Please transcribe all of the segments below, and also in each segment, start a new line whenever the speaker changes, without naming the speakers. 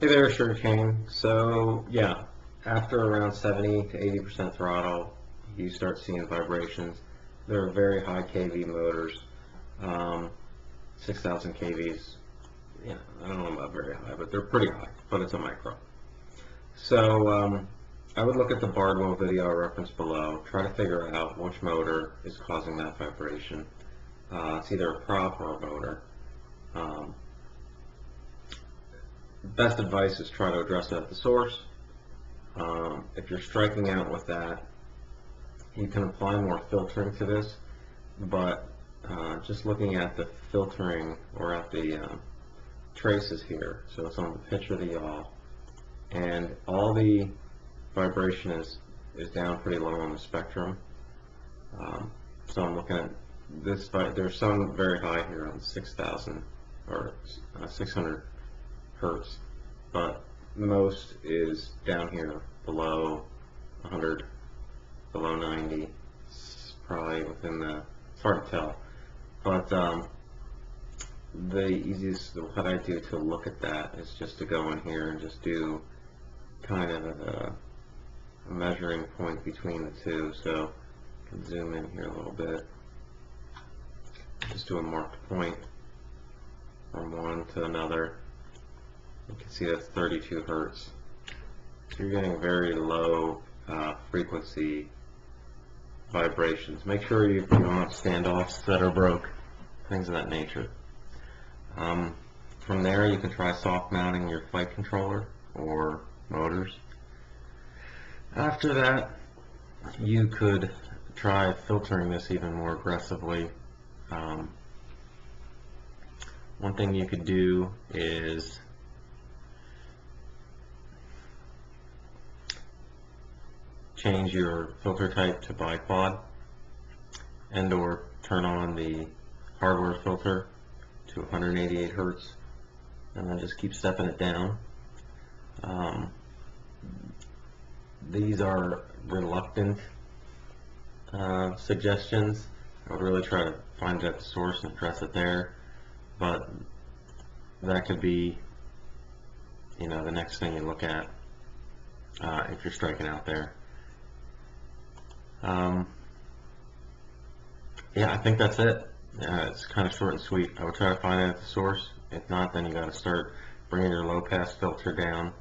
Hey there, SugarKane. So yeah, after around 70 to 80% throttle, you start seeing vibrations. They're very high kV motors, 6,000 kVs. Yeah, I don't know about very high, but they're pretty high. But it's a micro. So I would look at the Bardwell video I referenced below. Try to figure out which motor is causing that vibration. It's either a prop or a motor. Um, Best advice is try to address it at the source. If you're striking out with that, you can apply more filtering to this, but just looking at the filtering or at the traces here, so it's on the pitch of the yaw, and all the vibration is down pretty low on the spectrum. So I'm looking at this, there's some very high here on 6,000 or 600 hertz, but most is down here below 100, below 90. It's probably within the, it's hard to tell, but the easiest, what I do to look at that is just to go in here and just do kind of a measuring point between the two. So I can zoom in here a little bit, just do a marked point from one to another. You can see that's 32 hertz. So you're getting very low frequency vibrations. Make sure you don't have standoffs that are broke, things of that nature. From there, you can try soft mounting your flight controller or motors. After that, you could try filtering this even more aggressively. One thing you could do is change your filter type to biquad, and or turn on the hardware filter to 188 hertz, and then just keep stepping it down. These are reluctant suggestions. I would really try to find it at the source and address it there, but that could be, you know, the next thing you look at if you're striking out there. Yeah, I think that's it. It's kind of short and sweet. I would try to find it at the source. If not, then you got to start bringing your low pass filter down.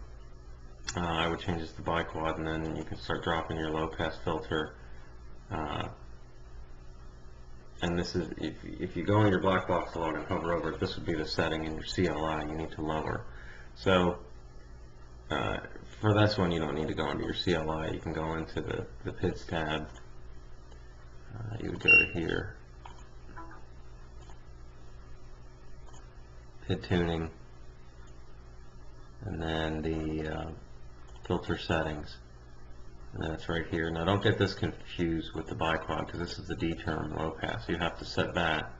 I would change this to biquad, and then you can start dropping your low pass filter. And this is, if you go in your black box log and hover over it, this would be the setting in your CLI you need to lower. So for this one, you don't need to go into your CLI. You can go into the PIDs tab. You would go to here, PID tuning, and then the filter settings, and then it's right here. Now don't get this confused with the biquad, because this is the D term, low pass. You have to set that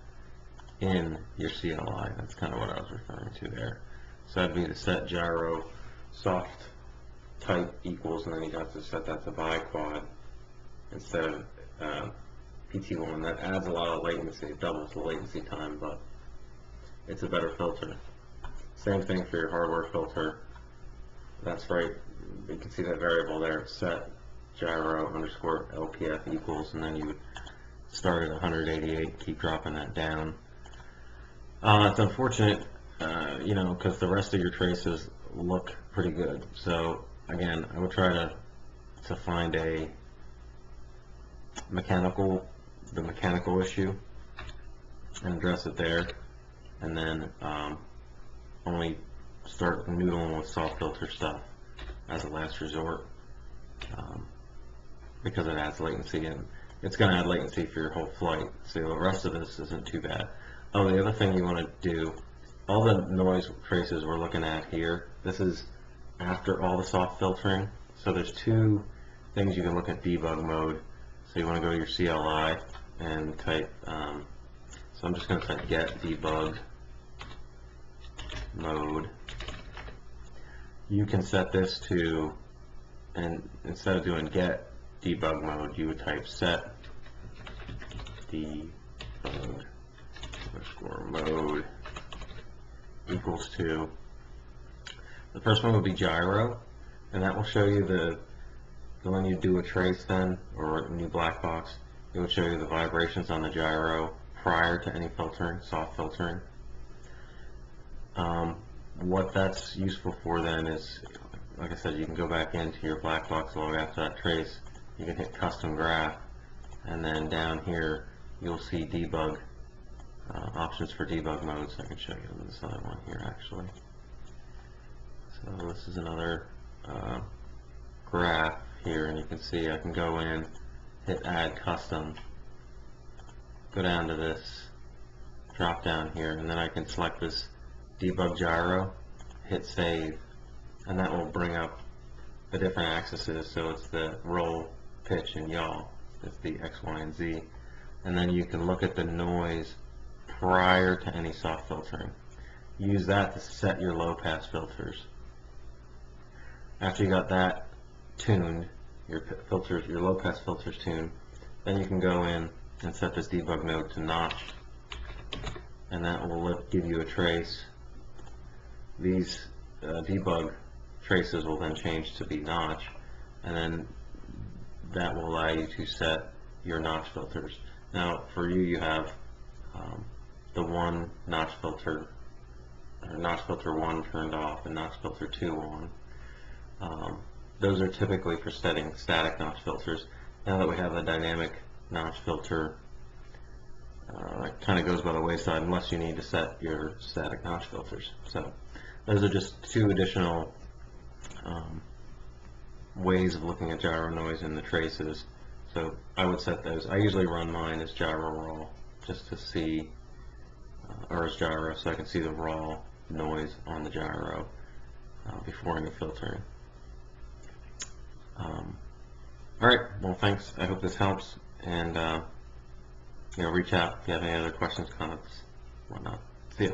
in your CLI. That's kind of what I was referring to there. So that'd be the set gyro soft type equals, and then you have to set that to biquad instead of PT1. That adds a lot of latency. It doubles the latency time, but it's a better filter. Same thing for your hardware filter. That's right. You can see that variable there. Set gyro underscore LPF equals, and then you would start at 188. Keep dropping that down. It's unfortunate, you know, because the rest of your traces look pretty good. So again, I would try to find the mechanical issue and address it there, and then only start noodling with soft filter stuff as a last resort, because it adds latency, and it's going to add latency for your whole flight. So the rest of this isn't too bad. Oh, the other thing you want to do, all the noise traces we're looking at here, this is after all the soft filtering. So there's two things you can look at debug mode. So you want to go to your CLI and type, so I'm just going to type get debug mode. You can set this to, and instead of doing get debug mode, you would type set debug underscore mode equals to The first one would be gyro, and that will show you when you do a trace then, or a new black box, it will show you the vibrations on the gyro prior to any filtering, soft filtering. What that's useful for then is, like I said, you can go back into your black box log after that trace, you can hit custom graph, and then down here you'll see debug, options for debug modes. I can show you this other one here actually. So this is another graph here, and you can see I can go in, hit add custom, go down to this drop down here, and then I can select this debug gyro, hit save, and that will bring up the different axes. So it's the roll, pitch, and yaw. It's the X, Y, and Z. And then you can look at the noise prior to any soft filtering. Use that to set your low pass filters. After you got that tuned, your low pass filters tuned, then you can go in and set this debug mode to notch, and that will give you a trace. These debug traces will then change to be notch, and then that will allow you to set your notch filters. Now for you have the one notch filter, or notch filter 1 turned off and notch filter 2 on. Those are typically for setting static notch filters. Now that we have a dynamic notch filter, it kind of goes by the wayside unless you need to set your static notch filters. So those are just two additional ways of looking at gyro noise in the traces. So I would set those. I usually run mine as gyro raw, just to see, or as gyro, so I can see the raw noise on the gyro before any filtering. Alright, well thanks. I hope this helps, and reach out if you have any other questions, comments, whatnot. See ya.